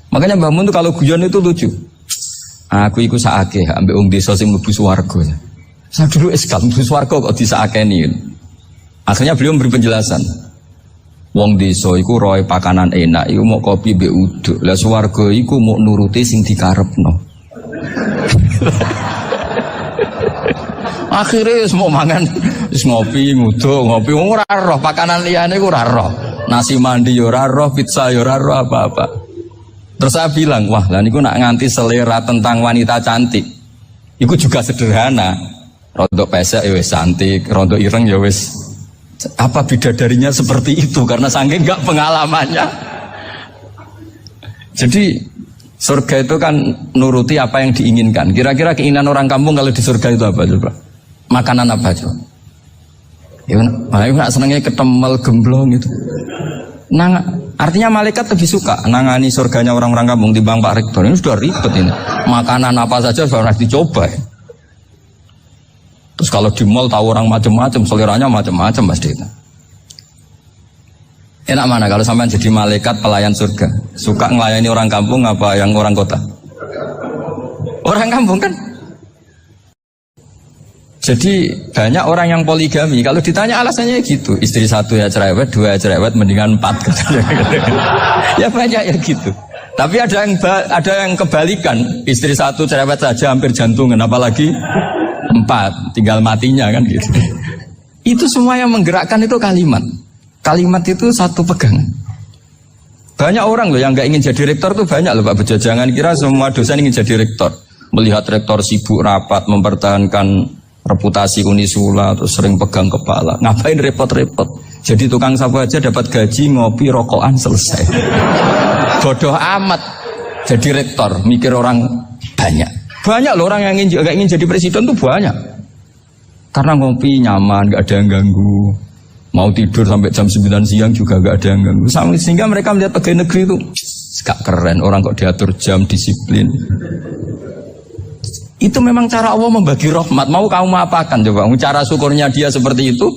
Makanya Mbah Mun tuh kalau guyon itu lucu. Aku iku sakake ambek wong desa sing mlebu swarga. Saya dulu eskal mlebu swarga kok disakeni. Akhirnya beliau memberi penjelasan. Wong desa iku roe pakanan enak iku mau kopi mbek uduk. Lah swarga iku mau nuruti sing dikarepno. Akhirnya semua mangan wis ngopi nguduk ngopi ora roh pakanan liyane iku ora roh. Nasi mandi yo ora roh, pizza yo ora roh apa-apa. Terus saya bilang, wah lah niku nak nganti selera tentang wanita cantik. Iku juga sederhana. Rontok pesek ya wis cantik, rontok ireng ya wis. Apa bidadarinya seperti itu karena saking enggak pengalamannya. Jadi surga itu kan nuruti apa yang diinginkan. Kira-kira keinginan orang kampung kalau di surga itu apa coba? Makanan apa coba? Ya, nak senengnya ketemel gemblong itu. Artinya malaikat lebih suka nangani surganya orang-orang kampung timbang Pak Rektor. Ini sudah ribet ini. Makanan apa saja sudah dicoba. Terus kalau di mall tahu orang macam-macam, seleranya macam-macam pasti. Enak mana kalau sampai jadi malaikat pelayan surga? Suka ngelayani orang kampung apa yang orang kota? Orang kampung kan? Jadi banyak orang yang poligami. Kalau ditanya alasannya gitu, istri satu ya cerewet, dua ya cerewet, mendingan 4. Ya banyak ya gitu. Tapi ada yang kebalikan, istri satu cerewet saja hampir jantungan, apalagi 4, tinggal matinya kan gitu. Itu semua yang menggerakkan itu kalimat. Kalimat itu satu pegangan. Banyak orang loh yang nggak ingin jadi rektor tuh banyak loh Pak Bejo. Jangan kira semua dosen ingin jadi rektor. Melihat rektor sibuk rapat mempertahankan reputasi Unisula terus sering pegang kepala, ngapain repot-repot? Jadi tukang sapu aja dapat gaji ngopi rokokan selesai. Bodoh amat jadi rektor, mikir orang banyak. Banyak loh orang yang ingin jadi presiden tuh banyak. Karena ngopi nyaman, gak ada yang ganggu. Mau tidur sampai jam 9 siang juga gak ada yang ganggu. Sehingga mereka melihat pegawai negeri itu gak keren, orang kok diatur jam, disiplin. Itu memang cara Allah membagi rahmat. Mau kamu apakan coba? Cara syukurnya dia seperti itu.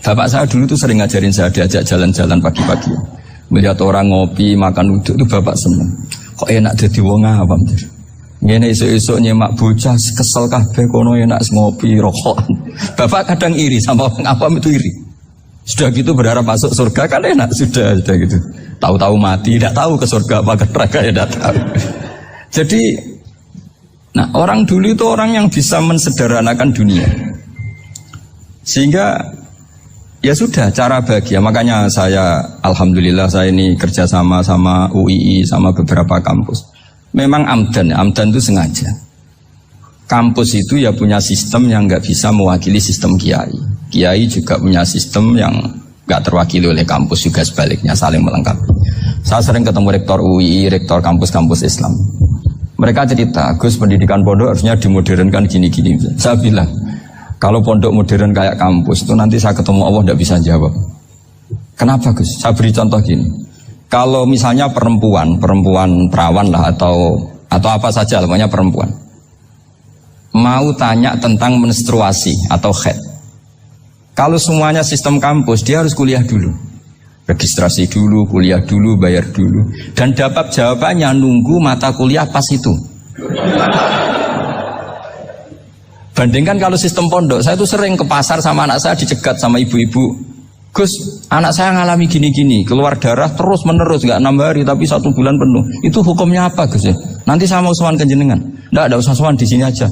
Bapak saya dulu tuh sering ngajarin saya, diajak jalan-jalan pagi-pagi. Melihat orang ngopi, makan uduk itu bapak seneng. Kok enak jadi wong awam. Ngene esuk-esuk nyemak bocah kesel kabeh kono enak ngopi rokokan. Bapak kadang iri sama orang awam itu iri. Sudah gitu berharap masuk surga kan enak sudah gitu. Tahu-tahu mati, tidak tahu ke surga apa ke neraka ya tidak tahu. Jadi nah, orang dulu itu orang yang bisa mensederhanakan dunia. Sehingga ya sudah cara bahagia. Makanya saya alhamdulillah saya ini kerjasama sama UII sama beberapa kampus. Memang amdan itu sengaja. Kampus itu ya punya sistem yang nggak bisa mewakili sistem kiai. Kiai juga punya sistem yang nggak terwakili oleh kampus juga sebaliknya saling melengkapi. Saya sering ketemu rektor UII, rektor kampus-kampus Islam. Mereka cerita, Gus pendidikan pondok harusnya dimodernkan gini-gini. Saya bilang, kalau pondok modern kayak kampus itu nanti saya ketemu Allah tidak bisa jawab. Kenapa Gus? Saya beri contoh gini. Kalau misalnya perempuan perawan lah atau apa saja, namanya perempuan, mau tanya tentang menstruasi atau haid. Kalau semuanya sistem kampus, dia harus kuliah dulu. Registrasi dulu, kuliah dulu, bayar dulu. Dan dapat jawabannya nunggu mata kuliah pas itu. Bandingkan kalau sistem pondok, saya tuh sering ke pasar sama anak saya dicegat sama ibu-ibu. Gus, anak saya ngalami gini-gini, keluar darah terus menerus, gak 6 hari tapi 1 bulan penuh. Itu hukumnya apa Gus ya? Nanti saya mau sowan ke jenengan. Nggak usah sowan di sini aja.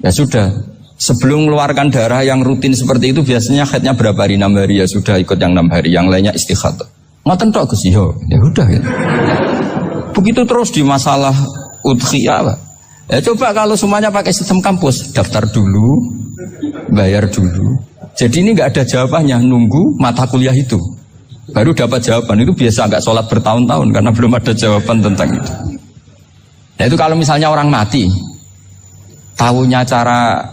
Ya sudah. Sebelum mengeluarkan darah yang rutin seperti itu biasanya haidnya berapa hari? 6 hari ya sudah ikut yang 6 hari, yang lainnya istighatsah. Ngoten tok Gus ya udah ya. Begitu terus di masalah udhiyah. Ya coba kalau semuanya pakai sistem kampus, daftar dulu, bayar dulu. Jadi ini nggak ada jawabannya, nunggu mata kuliah itu. Baru dapat jawaban. Itu biasa nggak sholat bertahun-tahun karena belum ada jawaban tentang itu. Nah itu kalau misalnya orang mati, tahunya cara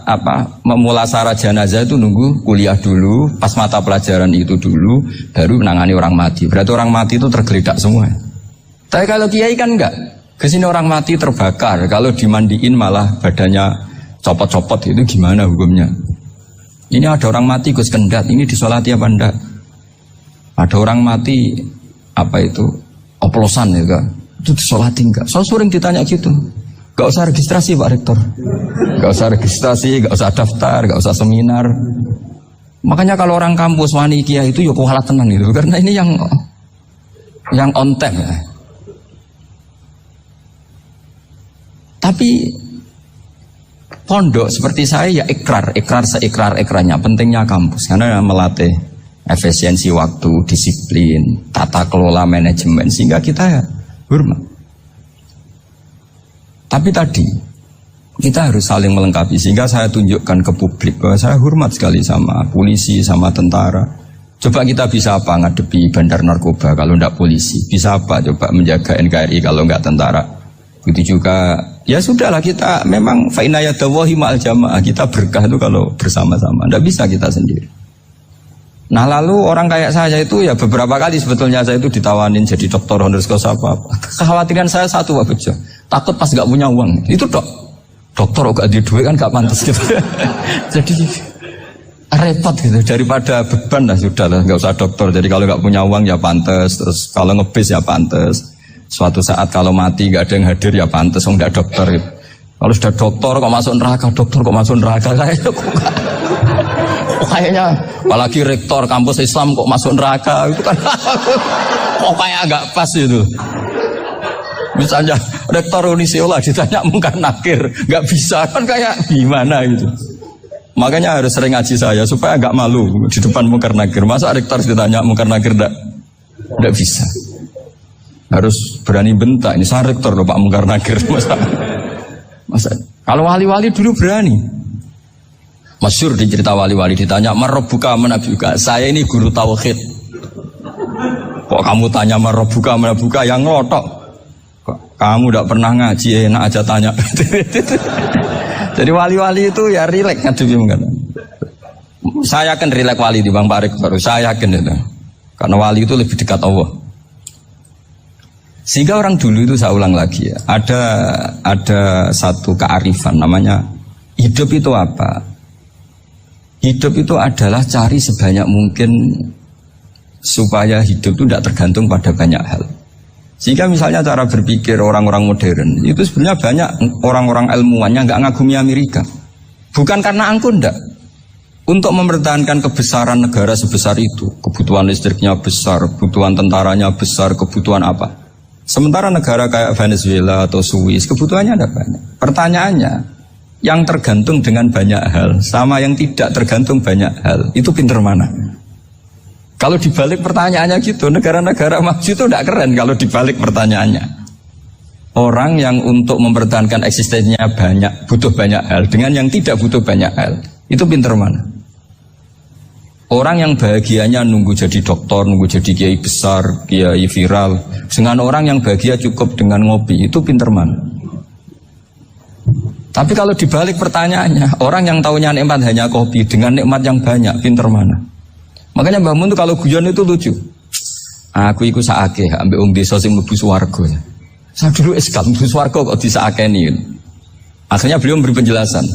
memulasara jenazah itu nunggu kuliah dulu, pas mata pelajaran itu dulu, baru menangani orang mati. Berarti orang mati itu tergeledak semua. Tapi kalau kiai kan enggak. Kesini orang mati terbakar, kalau dimandiin malah badannya copot-copot, itu gimana hukumnya? Ini ada orang mati Gus Kendat, ini disolati apa enggak? Ada orang mati oplosan ya kan. Itu disolati enggak? Saya sering ditanya gitu. Gak usah registrasi Pak Rektor. Gak usah registrasi, gak usah daftar, gak usah seminar. Makanya kalau orang kampus wani kiai itu ya kualat tenan gitu. Karena ini yang on time ya. Tapi pondok seperti saya ya ikrar seikrar-ikrarnya. Pentingnya kampus karena melatih efisiensi waktu, disiplin, tata kelola manajemen sehingga kita ya hormat. Tapi tadi kita harus saling melengkapi sehingga saya tunjukkan ke publik bahwa saya hormat sekali sama polisi, sama tentara. Coba kita bisa apa ngadepi bandar narkoba kalau tidak polisi? Bisa apa coba menjaga NKRI kalau nggak tentara? Begitu juga ya sudahlah kita memang fa'inayadawahi ma'al jamaah, kita berkah itu kalau bersama-sama. Tidak bisa kita sendiri. Nah lalu orang kayak saya itu ya beberapa kali sebetulnya saya itu ditawanin jadi dokter honoris causa apa. Kekhawatiran saya satu Pak Bejo, takut pas gak punya uang. Itu dokter gak di duit kan gak pantas gitu. Jadi repot gitu, daripada beban lah sudah lah gak usah dokter. Jadi kalau gak punya uang ya pantas, terus kalau ngebis ya pantas. Suatu saat kalau mati gak ada yang hadir ya pantas, gak dokter gitu. Kalau sudah dokter kok masuk neraka, kayaknya apalagi rektor kampus Islam kok masuk neraka itu kan kok kayak agak pas itu. Misalnya rektor Unisiola ditanya mungkar nakir nggak bisa kan kayak gimana gitu. Makanya harus sering ngaji saya supaya agak malu di depan mungkar nakir. Masa rektor ditanya mungkar nakir nggak bisa. Harus berani bentak ini saya rektor loh Pak mungkar nakir masa kalau wali-wali dulu berani. Masyhur di cerita wali-wali ditanya marabbuka manabuka, saya ini guru tauhid. Kok kamu tanya marabbuka manabuka yang ngotok? Kamu tidak pernah ngaji enak aja tanya. Jadi wali-wali itu ya rileks ngadepi mungkin. Saya yakin rileks wali di Bang Pak Rektor, saya yakin itu. Karena wali itu lebih dekat Allah. Sehingga orang dulu itu saya ulang lagi ya, ada satu kearifan namanya hidup itu apa? Hidup itu adalah cari sebanyak mungkin supaya hidup itu tidak tergantung pada banyak hal. Sehingga misalnya cara berpikir orang-orang modern itu sebenarnya banyak orang-orang ilmuwan yang nggak ngagumi Amerika. Bukan karena angkuh ndak. Untuk mempertahankan kebesaran negara sebesar itu, kebutuhan listriknya besar, kebutuhan tentaranya besar, kebutuhan apa? Sementara negara kayak Venezuela atau Swiss kebutuhannya ada banyak. Pertanyaannya, yang tergantung dengan banyak hal sama yang tidak tergantung banyak hal itu pinter mana? Kalau dibalik pertanyaannya gitu, negara-negara maju itu tidak keren kalau dibalik pertanyaannya. Orang yang untuk mempertahankan eksistensinya banyak, butuh banyak hal dengan yang tidak butuh banyak hal itu pinter mana? Orang yang bahagianya nunggu jadi dokter, nunggu jadi kiai besar, kiai viral, dengan orang yang bahagia cukup dengan ngopi itu pinter mana? Tapi kalau dibalik pertanyaannya, orang yang taunya nikmat hanya kopi dengan nikmat yang banyak, pinter mana? Makanya Mbah Mun tuh kalau guyon itu lucu. Aku ikut saake, ambil wong desa sing mlebu swarga. Saya dulu eskal mlebu swarga kok disakeni. Akhirnya beliau memberi penjelasan.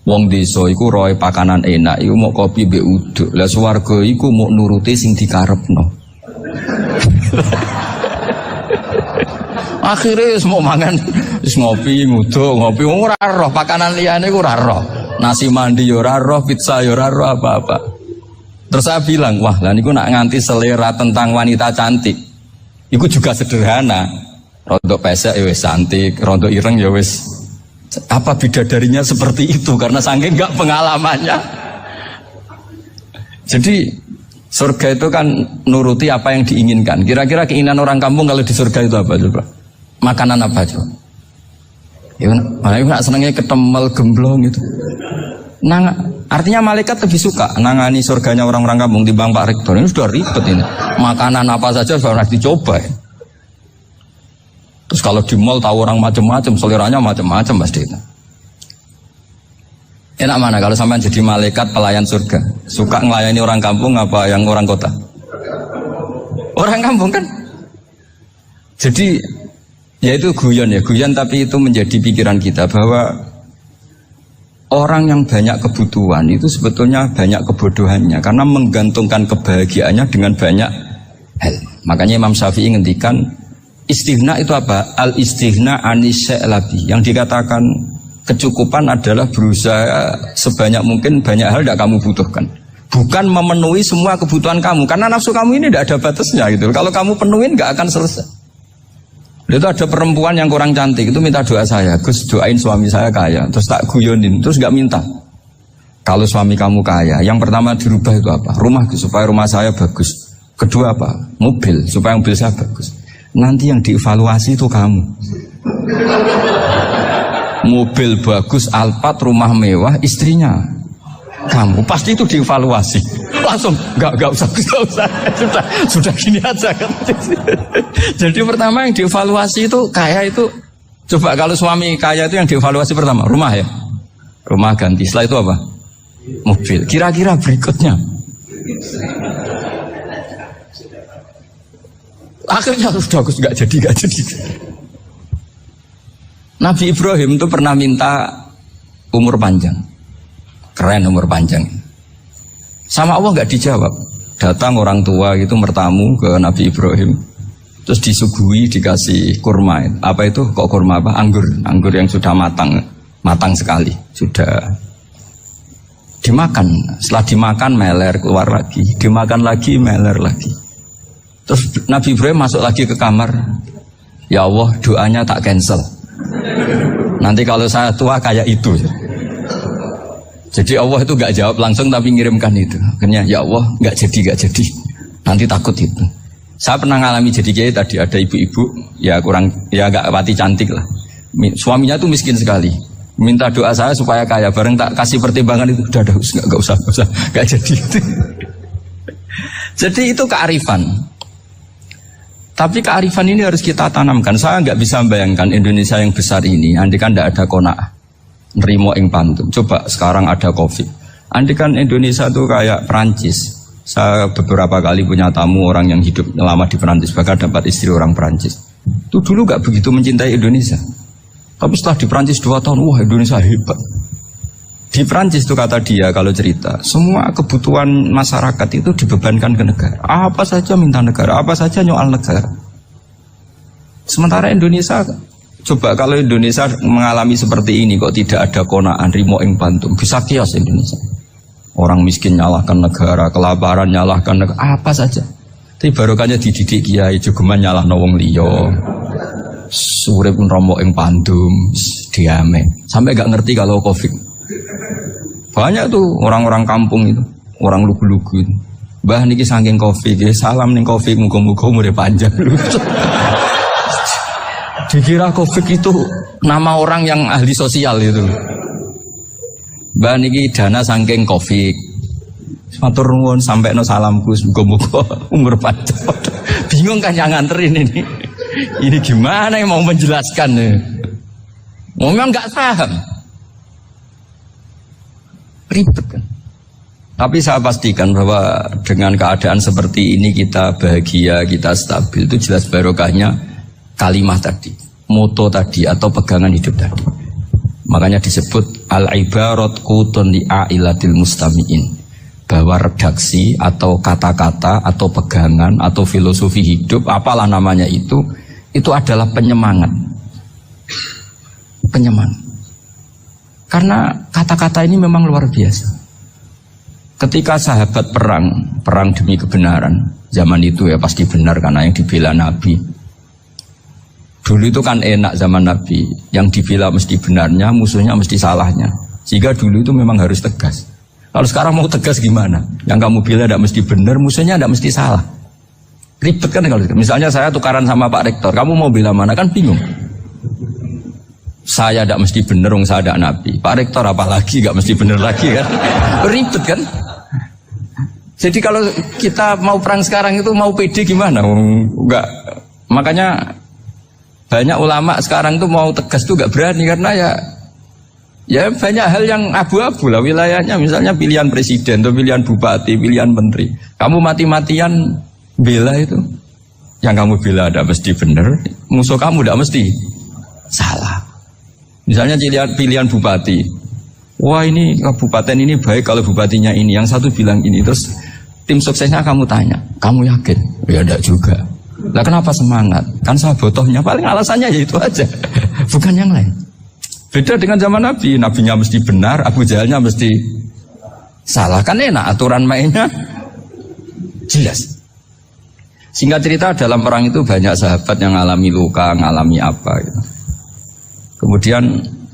Wong desa iku roe pakanan enak, iku mau kopi mbek uduk. Lah swarga iku mau nuruti sing dikarepno. Akhirnya semua mangan ngopi, nguduk, ngopi ora roh pakanan liyane ku ora roh. Nasi mandi yo ora roh, pizza yo ora roh apa-apa. Terus saya bilang, wah lah niku nak nganti selera tentang wanita cantik. Iku juga sederhana. Rodok pesek ya wis cantik, rodok ireng ya wis. Apa bidadarinya seperti itu karena saking enggak pengalamannya. Jadi surga itu kan nuruti apa yang diinginkan. Kira-kira keinginan orang kampung kalau di surga itu apa coba? Makanan apa coba? Ya, malah nak senengnya ketemel gemblong gitu. Nah, artinya malaikat lebih suka nangani surganya orang-orang kampung timbang Pak Rektor. Ini sudah ribet ini. Makanan apa saja sudah harus dicoba. Ya. Terus kalau di mall tahu orang macam-macam, seleranya macam-macam pasti itu. Enak mana kalau sampai jadi malaikat pelayan surga? Suka ngelayani orang kampung apa yang orang kota? Orang kampung kan? Jadi ya itu guyon ya, guyon tapi itu menjadi pikiran kita bahwa orang yang banyak kebutuhan itu sebetulnya banyak kebodohannya karena menggantungkan kebahagiaannya dengan banyak hal. Makanya Imam Syafi'i ngendikan istighna itu apa? Al istighna anis sya'labi. Yang dikatakan kecukupan adalah berusaha sebanyak mungkin banyak hal tidak kamu butuhkan. Bukan memenuhi semua kebutuhan kamu, karena nafsu kamu ini tidak ada batasnya gitu. Kalau kamu penuhin nggak akan selesai. Itu ada perempuan yang kurang cantik itu minta doa saya, Gus doain suami saya kaya, terus tak guyonin, terus nggak minta. Kalau suami kamu kaya, yang pertama dirubah itu apa? Rumah supaya rumah saya bagus. Kedua apa? Mobil supaya mobil saya bagus. Nanti yang dievaluasi itu kamu. Mobil bagus, Alphard, rumah mewah, istrinya kamu. Pasti itu dievaluasi. Langsung nggak usah sudah gini aja kan. Jadi pertama yang dievaluasi itu kaya itu. Coba kalau suami kaya itu yang dievaluasi pertama rumah ya, rumah ganti. Setelah itu apa? Mobil. Kira-kira berikutnya. Akhirnya sudah Gus nggak jadi. Nabi Ibrahim itu pernah minta umur panjang, keren umur panjang. Sama Allah nggak dijawab. Datang orang tua itu bertamu ke Nabi Ibrahim, terus disuguhi dikasih kurma. Apa itu? Kok kurma apa? Anggur yang sudah matang sekali, sudah dimakan. Setelah dimakan meler keluar lagi, dimakan lagi meler lagi. Terus Nabi Ibrahim masuk lagi ke kamar. Ya Allah, doanya tak cancel. Nanti kalau saya tua kayak itu. Jadi Allah itu gak jawab langsung tapi ngirimkan itu. Akhirnya ya Allah gak jadi. Nanti takut itu. Saya pernah ngalami jadi kiai tadi, ada ibu-ibu ya gak pati cantik lah. Suaminya tuh miskin sekali. Minta doa saya supaya kaya. Bareng tak kasih pertimbangan itu udah gak usah gak jadi itu. Jadi itu kearifan. Tapi kearifan ini harus kita tanamkan. Saya nggak bisa membayangkan Indonesia yang besar ini, andikan tidak ada qanaah, nerimo ing pantum. Coba sekarang ada Covid. Andikan Indonesia itu kayak Perancis. Saya beberapa kali punya tamu orang yang hidup lama di Perancis, bahkan dapat istri orang Perancis. Itu dulu nggak begitu mencintai Indonesia. Tapi setelah di Perancis 2 tahun, wah Indonesia hebat. Di Perancis itu kata dia kalau cerita, semua kebutuhan masyarakat itu dibebankan ke negara. Apa saja minta negara, apa saja nyoal negara. Sementara Indonesia, coba kalau Indonesia mengalami seperti ini kok tidak ada qanaah rimo ing pantum, bisa kios Indonesia. Orang miskin nyalahkan negara, kelaparan nyalahkan negara, apa saja. Tapi barokahnya dididik kiai jogeman nyalahno wong liya. Urip romo ing pandum, diame. Sampai gak ngerti kalau Covid. Banyak tuh orang-orang kampung itu, orang lugu-lugu itu. Mbah niki saking Covid, salam ning Covid, muga-muga umure panjang. Dikira Covid itu nama orang yang ahli sosial itu. Mbah niki dana saking Covid. Matur nuwun sampekno salamku, muga-muga umur panjang. Bingung kan yang nganterin ini. Ini gimana yang mau menjelaskan? Memang nggak paham. Ribet kan. Tapi saya pastikan bahwa dengan keadaan seperti ini kita bahagia, kita stabil, itu jelas barokahnya kalimat tadi, moto tadi atau pegangan hidup tadi. Makanya disebut al-ibarat qutun li'ailatil mustami'in, bahwa redaksi atau kata-kata atau pegangan atau filosofi hidup, apalah namanya itu adalah penyemangat. Karena kata-kata ini memang luar biasa. Ketika sahabat perang demi kebenaran, zaman itu ya pasti benar karena yang dibela Nabi. Dulu itu kan enak zaman Nabi, yang dibela mesti benarnya, musuhnya mesti salahnya. Sehingga dulu itu memang harus tegas. Kalau sekarang mau tegas gimana? Yang kamu bela tidak mesti benar, musuhnya tidak mesti salah. Ribet kan kalau misalnya saya tukaran sama Pak Rektor, kamu mau bela mana kan bingung. Saya tidak mesti bener, saya tidak Nabi. Pak Rektor apalagi gak mesti bener lagi kan? Ribet kan? Jadi kalau kita mau perang sekarang itu mau pede gimana? Enggak. Makanya banyak ulama sekarang tuh mau tegas tuh gak berani karena ya banyak hal yang abu-abu lah wilayahnya. Misalnya pilihan presiden atau pilihan bupati, pilihan menteri. Kamu mati-matian bela itu. Yang kamu bela tidak mesti bener, musuh kamu tidak mesti salah. Misalnya pilihan bupati, wah ini kabupaten ini baik kalau bupatinya ini, yang satu bilang ini, terus tim suksesnya kamu tanya, kamu yakin? Ya enggak juga. Lah kenapa semangat? Kan sabotohnya paling alasannya ya itu aja, bukan yang lain. Beda dengan zaman Nabi, Nabinya mesti benar, Abu Jahalnya mesti salah. Kan enak, aturan mainnya jelas. Singkat cerita dalam perang itu banyak sahabat yang ngalami luka, ngalami apa gitu. Kemudian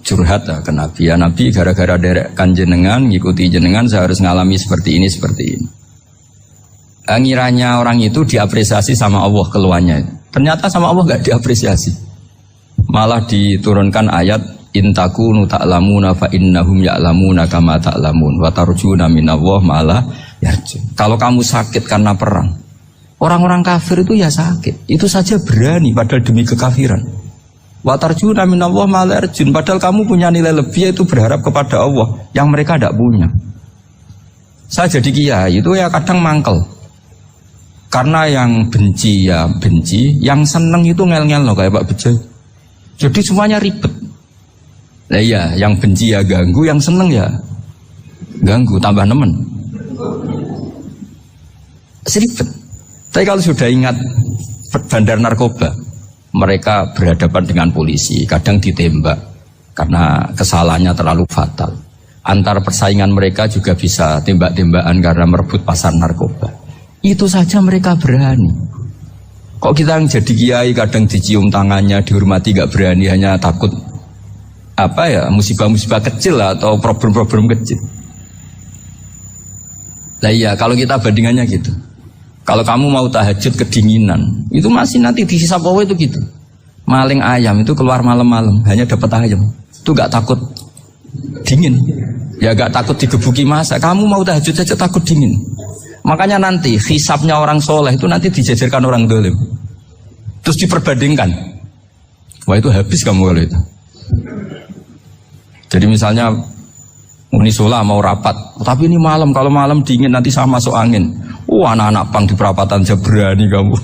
curhat ke Nabi, ya Nabi gara-gara derekkan jenengan, ngikuti jenengan saya harus ngalami seperti ini, seperti ini. Ngiranya orang itu diapresiasi sama Allah keluarnya. Ternyata sama Allah gak diapresiasi. Malah diturunkan ayat intakunu ta'lamuna fa innahum ya'lamuna kama ta'lamun wa tarjuna minallah malah yarjun. Kalau kamu sakit karena perang, orang-orang kafir itu ya sakit. Itu saja berani padahal demi kekafiran. Wa tarjuna minallah malah yarjun. Padahal kamu punya nilai lebih, yaitu berharap kepada Allah yang mereka tidak punya. Saya jadi kiai itu ya kadang mangkel. Karena yang benci ya benci, yang seneng itu ngel-ngel loh kayak Pak Bejo. Jadi semuanya ribet. Nah iya, yang benci ya ganggu, yang seneng ya ganggu, tambah nemen. Seribet. Tapi kalau sudah ingat bandar narkoba, mereka berhadapan dengan polisi, kadang ditembak karena kesalahannya terlalu fatal. Antar persaingan mereka juga bisa tembak-tembakan karena merebut pasar narkoba. Itu saja mereka berani. Kok kita yang jadi kiai kadang dicium tangannya, dihormati gak berani, hanya takut apa ya, musibah-musibah kecil lah, atau problem-problem kecil. Nah iya, kalau kita bandingannya gitu. Kalau kamu mau tahajud kedinginan, itu masih nanti dihisab Allah itu gitu. Maling ayam itu keluar malam-malam, hanya dapat ayam. Itu gak takut dingin. Ya gak takut digebuki masa. Kamu mau tahajud saja takut dingin. Makanya nanti hisabnya orang soleh itu nanti dijajarkan orang dolim. Terus diperbandingkan. Wah itu habis kamu kalau itu. Jadi misalnya Unisola mau rapat, tapi ini malam, kalau malam dingin nanti sama masuk angin. Anak-anak pang di perapatan aja berani kamu.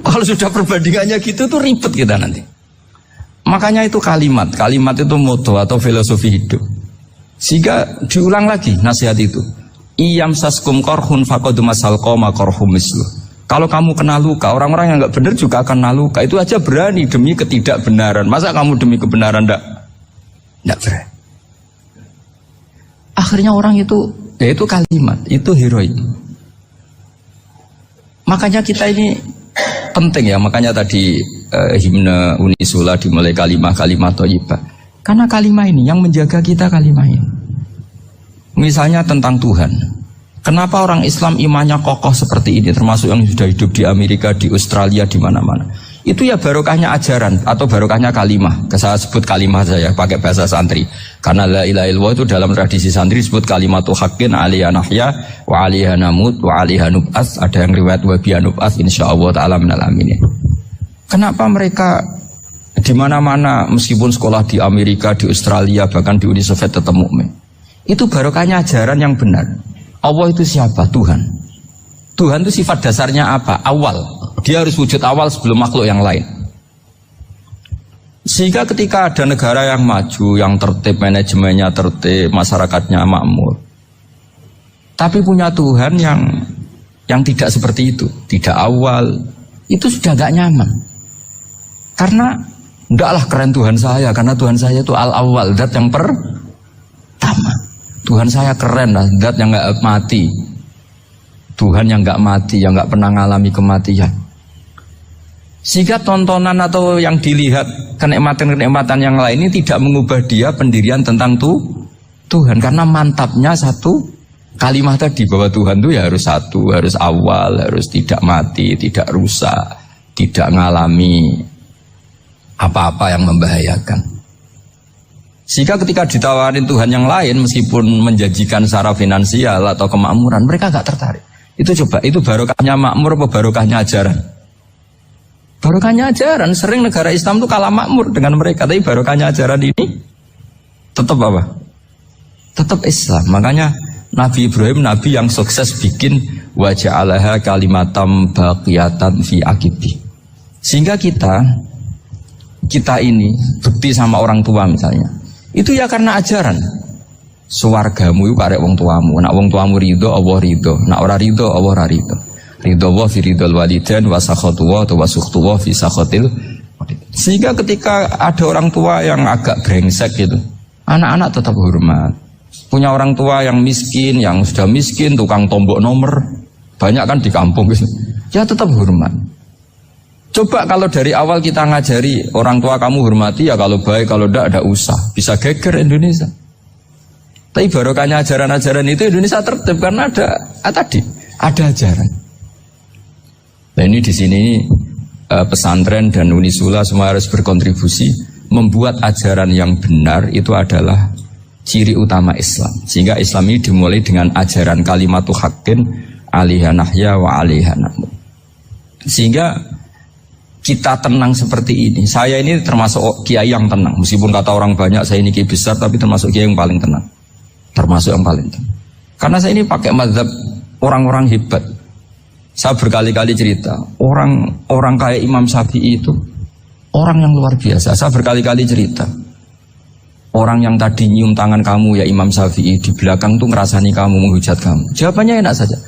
Kalau sudah perbandingannya gitu tuh ribet kita nanti. Makanya itu kalimat itu moto atau filosofi hidup. Sehingga diulang lagi nasihat itu. Iyam saskum korhun fakodu masal koma korhum mislu. Kalau kamu kena luka, orang-orang yang nggak benar juga akan kena luka. Itu aja berani demi ketidakbenaran. Masa kamu demi kebenaran nggak berani? Akhirnya orang itu, ya itu kalimat, itu heroik. Makanya kita ini penting ya. Makanya tadi himne Unisula dimulai kalimat thayyibah. Karena kalimat ini yang menjaga kita, kalimat ini. Misalnya tentang Tuhan. Kenapa orang Islam imannya kokoh seperti ini, termasuk yang sudah hidup di Amerika, di Australia, di mana-mana. Itu ya barokahnya ajaran atau barokahnya kalimah. Saya sebut kalimah saya pakai bahasa santri. Karena la ilaha illallah itu dalam tradisi santri disebut kalimatu haqqin alaiha nahya wa alaiha namut wa alaiha nub'ats. Ada yang riwayat wa biha nub'ats insyaallah taala minal aminin. Kenapa mereka di mana-mana meskipun sekolah di Amerika, di Australia, bahkan di Uni Soviet tetap mukmin? Itu barokahnya ajaran yang benar. Allah itu siapa? Tuhan. Tuhan itu sifat dasarnya apa? Awal. Dia harus wujud awal sebelum makhluk yang lain. Sehingga ketika ada negara yang maju, yang tertib, manajemennya tertib, masyarakatnya makmur, tapi punya Tuhan yang tidak seperti itu, tidak awal, itu sudah gak nyaman. Karena ndaklah keren Tuhan saya, karena Tuhan saya itu al-awwal, zat yang pertama. Tuhan saya keren lah, zat yang gak mati. Tuhan yang gak mati, yang gak pernah mengalami kematian. Sehingga tontonan atau yang dilihat kenikmatan-kenikmatan yang lain ini tidak mengubah dia pendirian tentang Tuhan. Karena mantapnya satu kalimat tadi, bahwa Tuhan itu ya harus satu, harus awal, harus tidak mati, tidak rusak, tidak mengalami apa-apa yang membahayakan. Sehingga ketika ditawarin Tuhan yang lain, meskipun menjanjikan secara finansial atau kemakmuran, mereka gak tertarik. Itu coba, itu barokahnya makmur apa barokahnya ajaran? Barokahnya ajaran. Sering negara Islam itu kalah makmur dengan mereka, tapi barokahnya ajaran ini tetap apa? Tetap Islam. Makanya Nabi Ibrahim, Nabi yang sukses bikin waja'alaha kalimatam baqiyatan fi aqibi. Sehingga kita ini bukti sama orang tua misalnya, itu ya karena ajaran. Suwargamu itu karek wong tuamu. Nak wong tuamu ridho, Allah ridho. Nak ora ridho, Allah ora ridho. Ridho fi ridhol walidain wa sakhatu wa sukhtu fi sakhatil. Sehingga ketika ada orang tua yang agak brengsek gitu, anak-anak tetap hormat. Punya orang tua yang miskin, yang sudah miskin, tukang tombok nomor, banyak kan di kampung gitu. Ya tetap hormat. Coba kalau dari awal kita ngajari orang tua kamu hormati ya, kalau baik, kalau tidak usah. Bisa geger Indonesia. Tapi barokahnya ajaran-ajaran itu Indonesia tertib karena ada ajaran. Nah ini di sini pesantren dan Unisula semua harus berkontribusi membuat ajaran yang benar itu adalah ciri utama Islam. Sehingga Islam ini dimulai dengan ajaran kalimatu haqqin alaiha nahya wa alaiha namut. Sehingga kita tenang seperti ini. Saya ini termasuk kiai yang tenang. Meskipun kata orang banyak saya ini kiai besar, tapi termasuk kiai yang paling tenang. Termasuk yang paling tenang. Karena saya ini pakai mazhab orang-orang hebat. Saya berkali-kali cerita, orang kayak Imam Syafi'i itu orang yang luar biasa. Saya berkali-kali cerita, orang yang tadi nyium tangan kamu ya Imam Syafi'i, di belakang tuh ngerasani kamu, menghujat kamu. Jawabannya enak saja.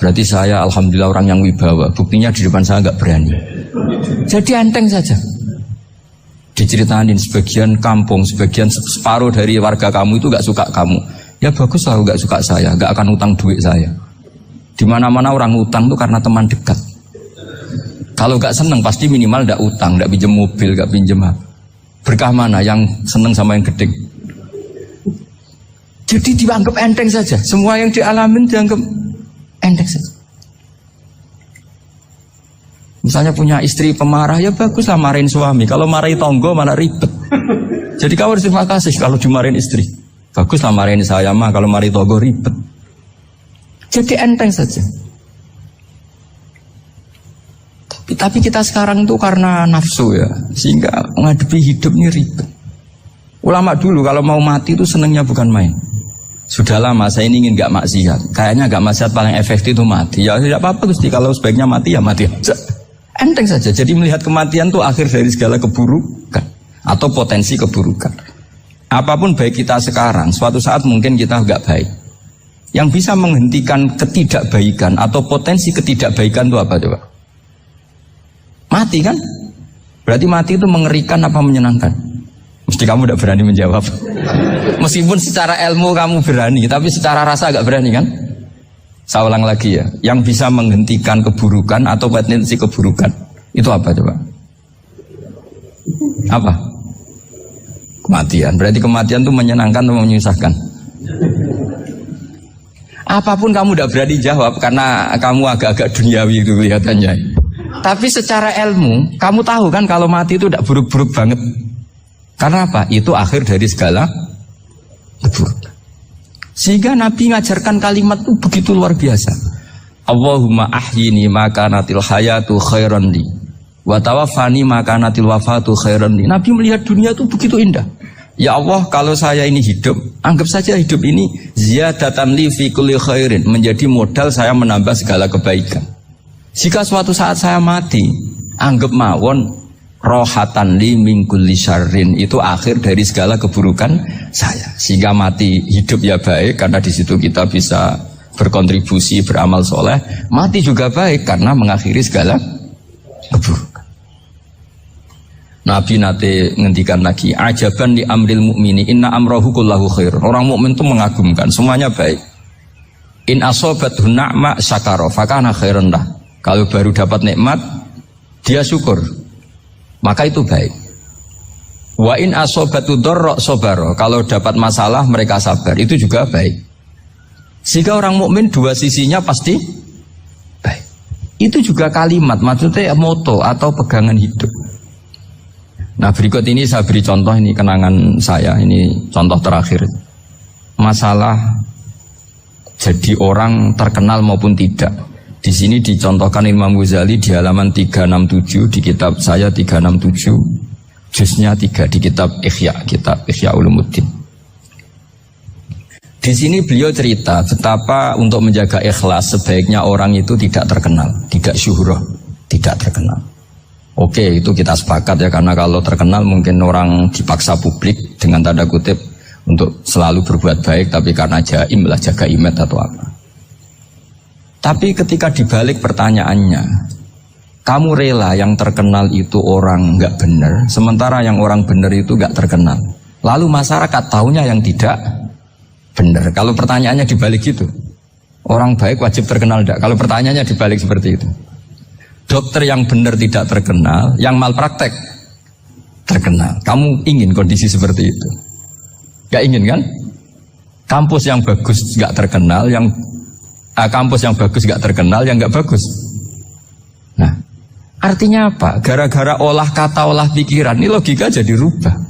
Berarti saya alhamdulillah orang yang wibawa. Buktinya di depan saya nggak berani. Jadi enteng saja. Diceritain sebagian kampung, sebagian separuh dari warga kamu itu nggak suka kamu. Ya bagus lah nggak suka saya, nggak akan utang duit saya. Di mana-mana orang utang tuh karena teman dekat. Kalau nggak seneng pasti minimal nggak utang, nggak pinjam mobil, nggak pinjam apa. Berkah mana yang seneng sama yang gede? Jadi dianggap enteng saja. Semua yang dialamin dianggap enteng saja. Misalnya punya istri pemarah, ya baguslah marahin suami. Kalau marahin tonggo malah ribet. Jadi kau harus terima kasih kalau dimarahin istri. Baguslah marahin saya mah, kalau marahin tonggo ribet. Jadi enteng saja. Tapi kita sekarang itu karena nafsu ya, sehingga menghadapi hidup ini ribet. Ulama dulu kalau mau mati itu senangnya bukan main. Sudah lama saya ini ingin gak maksiat. Kayaknya gak maksiat paling efektif itu mati. Ya tidak apa-apa Gusti, kalau sebaiknya mati ya mati aja. Enteng saja. Jadi melihat kematian itu akhir dari segala keburukan atau potensi keburukan. Apapun baik kita sekarang, suatu saat mungkin kita gak baik. Yang bisa menghentikan ketidakbaikan atau potensi ketidakbaikan itu apa coba? Mati kan? Berarti mati itu mengerikan apa menyenangkan? Mesti kamu tidak berani menjawab. Meskipun secara ilmu kamu berani, tapi secara rasa agak berani kan? Saya ulang lagi ya. Yang bisa menghentikan keburukan atau potensi keburukan itu apa coba? Apa? Kematian. Berarti kematian itu menyenangkan atau menyusahkan? Apapun kamu tidak berani jawab karena kamu agak-agak duniawi itu kelihatannya. Tapi secara ilmu, kamu tahu kan kalau mati itu tidak buruk-buruk banget. Karena apa? Itu akhir dari segala keburukan. Sehingga Nabi ngajarkan kalimat itu begitu luar biasa. Allahumma ahyini maka natil hayatu khairan li wa tawaffani maka natil wafatu khairan li. Nabi melihat dunia itu begitu indah. Ya Allah, kalau saya ini hidup, anggap saja hidup ini ziyadatan li fi kulli khairin, menjadi modal saya menambah segala kebaikan. Jika suatu saat saya mati, anggap mawon rohatan li min kulli syarrin, itu akhir dari segala keburukan saya. Sehingga mati hidup ya baik karena di situ kita bisa berkontribusi, beramal soleh. Mati juga baik karena mengakhiri segala keburukan. Nabi nate ngendikan lagi, ajaban li amril mukmini inna amrahu kullahu khair. Orang mukmin itu mengagumkan, semuanya baik. In asobathu na'ma syakara fakana khairan lah. Kalau baru dapat nikmat, dia syukur, maka itu baik. Wa in asobatu dharra sabara. Kalau dapat masalah mereka sabar, itu juga baik. Sehingga orang mukmin dua sisinya pasti baik. Itu juga kalimat, maksudnya moto atau pegangan hidup. Nah berikut ini saya beri contoh, ini kenangan saya, ini contoh terakhir. Masalah jadi orang terkenal maupun tidak. Di sini dicontohkan Imam Ghazali di halaman 367 di kitab saya 367, juznya 3 di kitab Ihya Ulumuddin. Di sini beliau cerita betapa untuk menjaga ikhlas sebaiknya orang itu tidak terkenal, tidak syuhrah, tidak terkenal. Oke, itu kita sepakat ya, karena kalau terkenal mungkin orang dipaksa publik dengan tanda kutip untuk selalu berbuat baik, tapi karena jaim lah, jaga image atau apa. Tapi ketika dibalik pertanyaannya, kamu rela yang terkenal itu orang nggak benar, sementara yang orang benar itu nggak terkenal. Lalu masyarakat taunya yang tidak benar. Kalau pertanyaannya dibalik gitu, orang baik wajib terkenal enggak? Kalau pertanyaannya dibalik seperti itu, dokter yang benar tidak terkenal, yang malpraktek terkenal. Kamu ingin kondisi seperti itu? Gak ingin kan? Kampus yang bagus gak terkenal, kampus yang bagus gak terkenal, yang gak bagus. Nah, artinya apa? Gara-gara olah kata, olah pikiran, ini logika jadi rubah.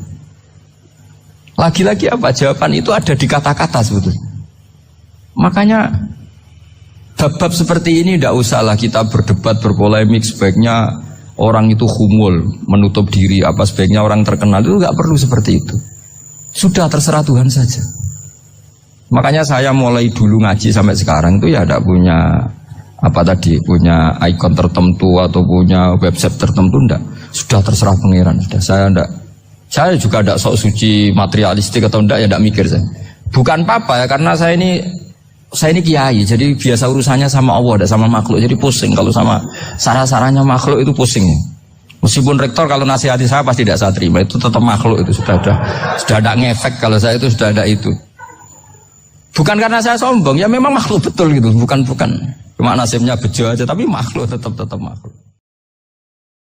Lagi-lagi apa? Jawaban itu ada di kata-kata sebetulnya. Makanya bab-bab seperti ini tidak usahlah kita berdebat, berpolemik. Sebaiknya orang itu humul, menutup diri. Apa sebaiknya orang terkenal itu nggak perlu seperti itu. Sudah terserah Tuhan saja. Makanya saya mulai dulu ngaji sampai sekarang itu ya tidak punya punya ikon tertentu atau punya website tertentu, enggak. Sudah terserah pangeran. Sudah saya juga tidak sok suci materialistik atau enggak, ya tidak mikir saya. Bukan apa-apa ya, karena saya ini kiai, jadi biasa urusannya sama Allah, tidak sama makhluk. Jadi pusing kalau sama sarah-sarahnya makhluk itu pusing. Meskipun rektor kalau nasihati saya pasti tidak saya terima, itu tetap makhluk, itu sudah ada ngefek kalau saya itu sudah ada itu. Bukan karena saya sombong, ya memang makhluk betul gitu, bukan. Cuma nasibnya bejo aja, tapi makhluk tetap makhluk.